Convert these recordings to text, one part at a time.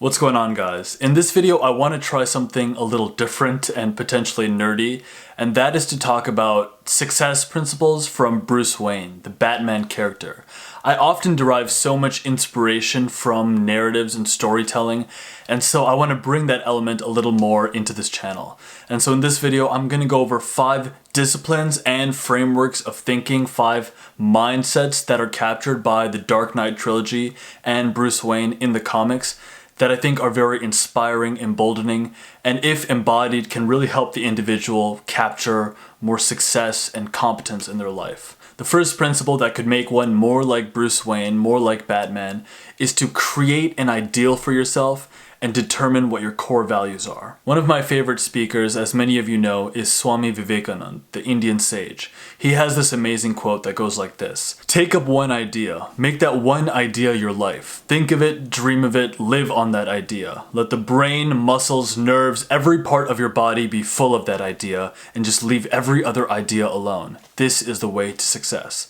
What's going on, guys? In this video I want to try something a little different and potentially nerdy, and that is to talk about success principles from Bruce Wayne, the Batman character. I often derive so much inspiration from narratives and storytelling, and so I want to bring that element a little more into this channel. And so in this video I'm going to go over 5 disciplines and frameworks of thinking, 5 mindsets that are captured by the Dark Knight Trilogy and Bruce Wayne in the comics that I think are very inspiring, emboldening, and if embodied can really help the individual capture more success and competence in their life. The first principle that could make one more like Bruce Wayne, more like Batman, is to create an ideal for yourself and determine what your core values are. One of my favorite speakers, as many of you know, is Swami Vivekananda, the Indian sage. He has this amazing quote that goes like this: "Take up one idea, make that one idea your life. Think of it, dream of it, live on that idea. Let the brain, muscles, nerves, every part of your body be full of that idea, and just leave every other idea alone. This is the way to success."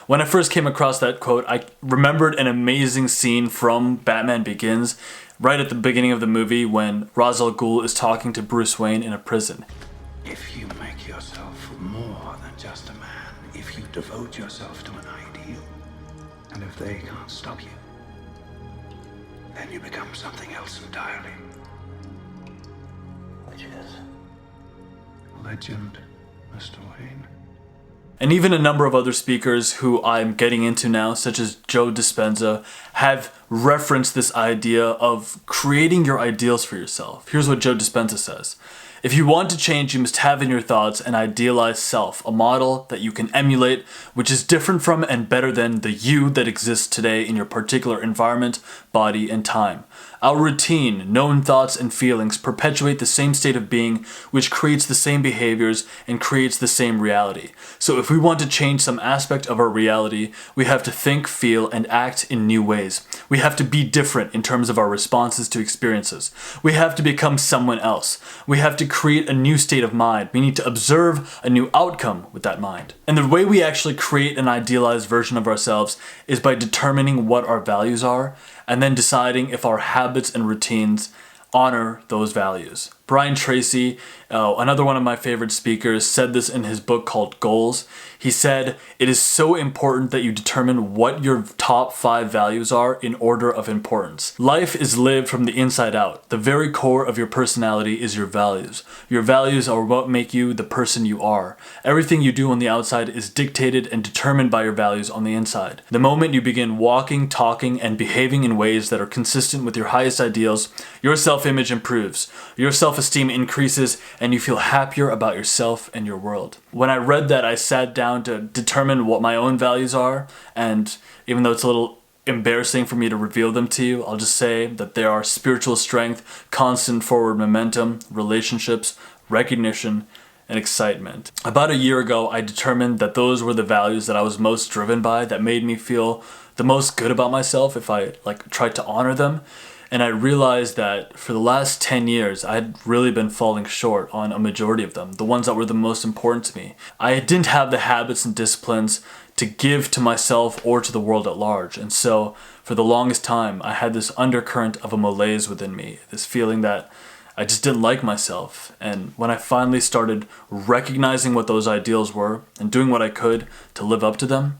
When I first came across that quote, I remembered an amazing scene from Batman Begins, right at the beginning of the movie when Ra's al Ghul is talking to Bruce Wayne in a prison. If you make yourself more than just a man, if you devote yourself to an ideal, and if they can't stop you, then you become something else entirely. Which is? Legend, Mr. Wayne. And even a number of other speakers who I'm getting into now, such as Joe Dispenza, have referenced this idea of creating your ideals for yourself. Here's what Joe Dispenza says: "If you want to change, you must have in your thoughts an idealized self, a model that you can emulate, which is different from and better than the you that exists today in your particular environment, body, and time. Our routine, known thoughts and feelings perpetuate the same state of being, which creates the same behaviors and creates the same reality. So if we want to change some aspect of our reality, we have to think, feel, and act in new ways. We have to be different in terms of our responses to experiences. We have to become someone else. We have to create a new state of mind. We need to observe a new outcome with that mind." And the way we actually create an idealized version of ourselves is by determining what our values are, and then deciding if our habits and routines honor those values. Brian Tracy, another one of my favorite speakers, said this in his book called Goals. He said, "It is so important that you determine what your top 5 values are in order of importance. Life is lived from the inside out. The very core of your personality is your values. Your values are what make you the person you are. Everything you do on the outside is dictated and determined by your values on the inside. The moment you begin walking, talking, and behaving in ways that are consistent with your highest ideals, your self-image improves. Your self-esteem increases, and you feel happier about yourself and your world." When I read that, I sat down to determine what my own values are, and even though it's a little embarrassing for me to reveal them to you, I'll just say that they are spiritual strength, constant forward momentum, relationships, recognition, and excitement. About a year ago, I determined that those were the values that I was most driven by, that made me feel the most good about myself if I tried to honor them. And I realized that for the last 10 years, I had really been falling short on a majority of them, the ones that were the most important to me. I didn't have the habits and disciplines to give to myself or to the world at large. And so for the longest time, I had this undercurrent of a malaise within me, this feeling that I just didn't like myself. And when I finally started recognizing what those ideals were and doing what I could to live up to them,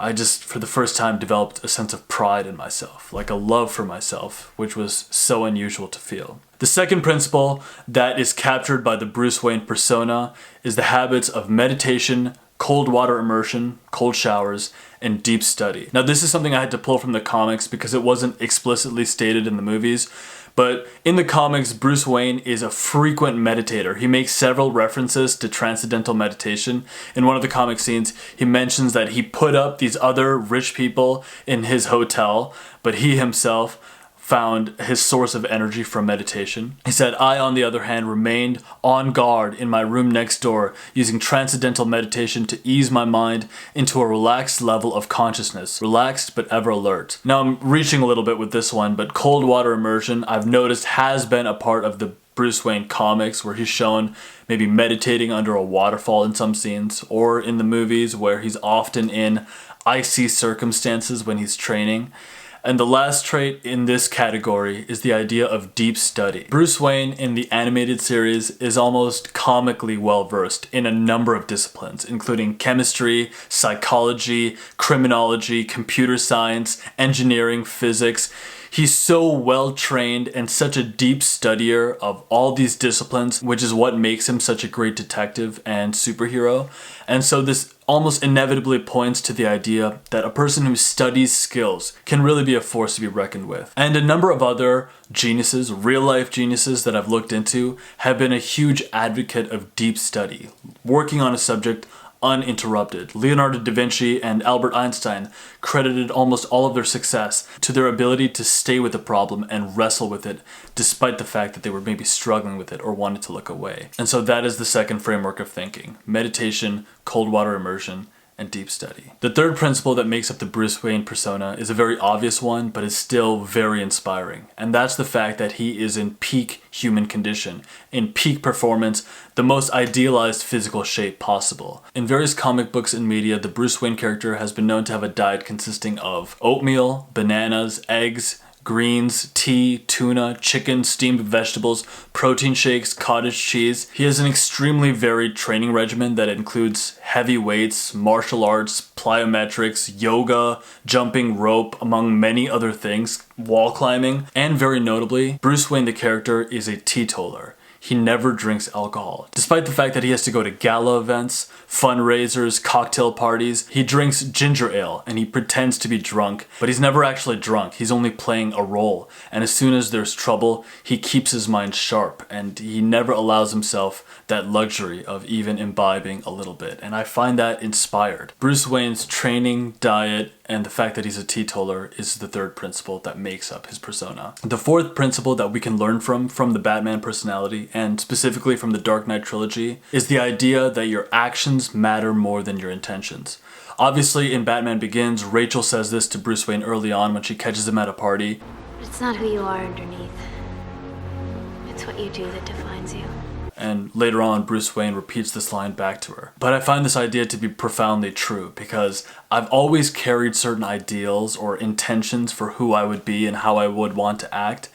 I just, for the first time, developed a sense of pride in myself, like a love for myself, which was so unusual to feel. The second principle that is captured by the Bruce Wayne persona is the habits of meditation, cold water immersion, cold showers, and deep study. Now, this is something I had to pull from the comics because it wasn't explicitly stated in the movies. But in the comics, Bruce Wayne is a frequent meditator. He makes several references to transcendental meditation. In one of the comic scenes, he mentions that he put up these other rich people in his hotel, but he himself found his source of energy from meditation. He said, "I, on the other hand, remained on guard in my room next door, using transcendental meditation to ease my mind into a relaxed level of consciousness, relaxed but ever alert." Now I'm reaching a little bit with this one, but cold water immersion, I've noticed, has been a part of the Bruce Wayne comics where he's shown maybe meditating under a waterfall in some scenes, or in the movies where he's often in icy circumstances when he's training. And the last trait in this category is the idea of deep study. Bruce Wayne in the animated series is almost comically well versed in a number of disciplines, including chemistry, psychology, criminology, computer science, engineering, physics. He's so well trained and such a deep studier of all these disciplines, which is what makes him such a great detective and superhero. And so this almost inevitably points to the idea that a person who studies skills can really be a force to be reckoned with. And a number of other geniuses, real life geniuses that I've looked into, have been a huge advocate of deep study, working on a subject uninterrupted. Leonardo da Vinci and Albert Einstein credited almost all of their success to their ability to stay with a problem and wrestle with it despite the fact that they were maybe struggling with it or wanted to look away. And so that is the second framework of thinking: meditation, cold water immersion, and deep study. The third principle that makes up the Bruce Wayne persona is a very obvious one, but is still very inspiring. And that's the fact that he is in peak human condition, in peak performance, the most idealized physical shape possible. In various comic books and media, the Bruce Wayne character has been known to have a diet consisting of oatmeal, bananas, eggs, greens, tea, tuna, chicken, steamed vegetables, protein shakes, cottage cheese. He has an extremely varied training regimen that includes heavy weights, martial arts, plyometrics, yoga, jumping rope, among many other things, wall climbing, and very notably, Bruce Wayne the character is a teetotaler. He never drinks alcohol. Despite the fact that he has to go to gala events, fundraisers, cocktail parties, he drinks ginger ale and he pretends to be drunk, but he's never actually drunk. He's only playing a role. And as soon as there's trouble, he keeps his mind sharp and he never allows himself that luxury of even imbibing a little bit. And I find that inspired. Bruce Wayne's training, diet, and the fact that he's a teetotaler is the third principle that makes up his persona. The fourth principle that we can learn from the Batman personality, and specifically from the Dark Knight Trilogy, is the idea that your actions matter more than your intentions. Obviously, in Batman Begins, Rachel says this to Bruce Wayne early on when she catches him at a party. It's not who you are underneath. It's what you do that defines you. And later on, Bruce Wayne repeats this line back to her. But I find this idea to be profoundly true because I've always carried certain ideals or intentions for who I would be and how I would want to act.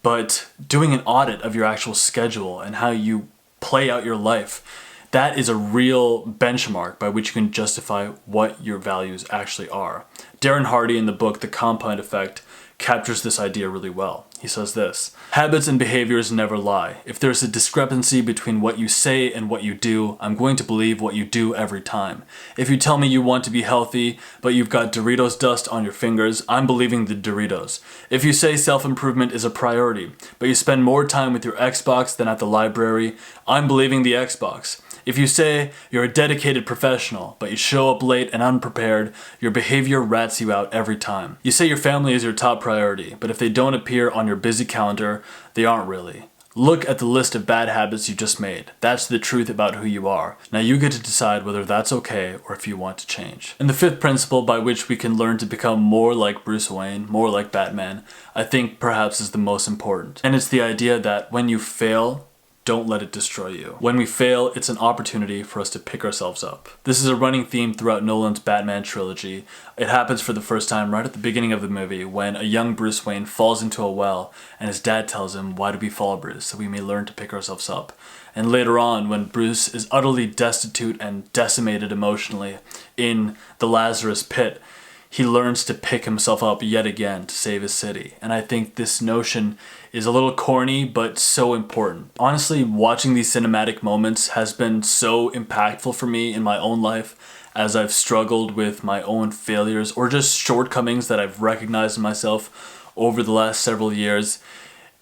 But doing an audit of your actual schedule and how you play out your life, that is a real benchmark by which you can justify what your values actually are. Darren Hardy in the book The Compound Effect captures this idea really well. He says this: habits and behaviors never lie. If there's a discrepancy between what you say and what you do, I'm going to believe what you do every time. If you tell me you want to be healthy, but you've got Doritos dust on your fingers, I'm believing the Doritos. If you say self-improvement is a priority, but you spend more time with your Xbox than at the library, I'm believing the Xbox. If you say you're a dedicated professional, but you show up late and unprepared, your behavior rats you out every time. You say your family is your top priority, but if they don't appear on your busy calendar, they aren't really. Look at the list of bad habits you just made. That's the truth about who you are. Now you get to decide whether that's okay or if you want to change. And the fifth principle by which we can learn to become more like Bruce Wayne, more like Batman, I think perhaps is the most important. And it's the idea that when you fail, don't let it destroy you. When we fail, it's an opportunity for us to pick ourselves up. This is a running theme throughout Nolan's Batman trilogy. It happens for the first time right at the beginning of the movie when a young Bruce Wayne falls into a well and his dad tells him, "Why do we fall, Bruce? So we may learn to pick ourselves up." And later on, when Bruce is utterly destitute and decimated emotionally in the Lazarus pit, he learns to pick himself up yet again to save his city. And I think this notion is a little corny, but so important. Honestly, watching these cinematic moments has been so impactful for me in my own life as I've struggled with my own failures or just shortcomings that I've recognized in myself over the last several years.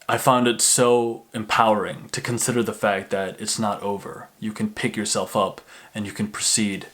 I found it so empowering to consider the fact that it's not over. You can pick yourself up and you can proceed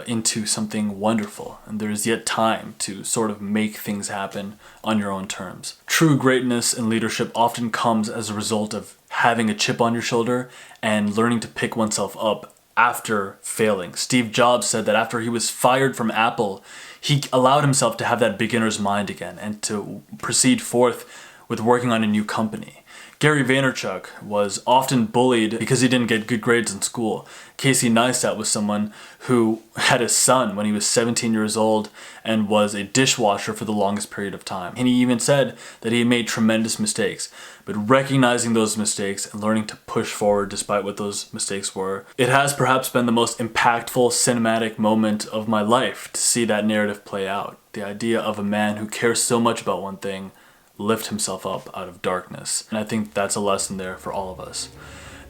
into something wonderful, and there is yet time to sort of make things happen on your own terms. True greatness and leadership often comes as a result of having a chip on your shoulder and learning to pick oneself up after failing. Steve Jobs said that after he was fired from Apple, he allowed himself to have that beginner's mind again and to proceed forth with working on a new company. Gary Vaynerchuk was often bullied because he didn't get good grades in school. Casey Neistat was someone who had a son when he was 17 years old and was a dishwasher for the longest period of time. And he even said that he made tremendous mistakes. But recognizing those mistakes and learning to push forward despite what those mistakes were, it has perhaps been the most impactful cinematic moment of my life to see that narrative play out. The idea of a man who cares so much about one thing lift himself up out of darkness. And I think that's a lesson there for all of us.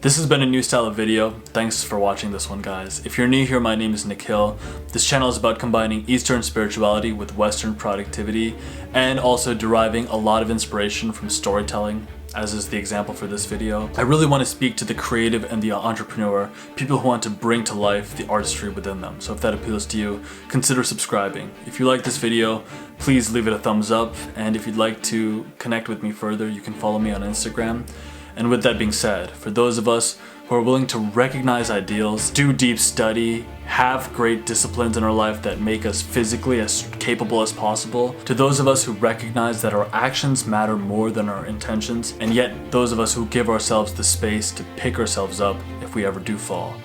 This has been a new style of video. Thanks for watching this one, guys. If you're new here, my name is Nikhil. This channel is about combining Eastern spirituality with Western productivity and also deriving a lot of inspiration from storytelling, as is the example for this video. I really want to speak to the creative and the entrepreneur, people who want to bring to life the artistry within them. So if that appeals to you, consider subscribing. If you like this video, please leave it a thumbs up. And if you'd like to connect with me further, you can follow me on Instagram. And with that being said, for those of us who are willing to recognize ideals, do deep study, have great disciplines in our life that make us physically as capable as possible, to those of us who recognize that our actions matter more than our intentions, and yet those of us who give ourselves the space to pick ourselves up if we ever do fall,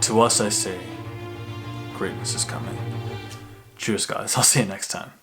to us I say, greatness is coming. Cheers, guys. I'll see you next time.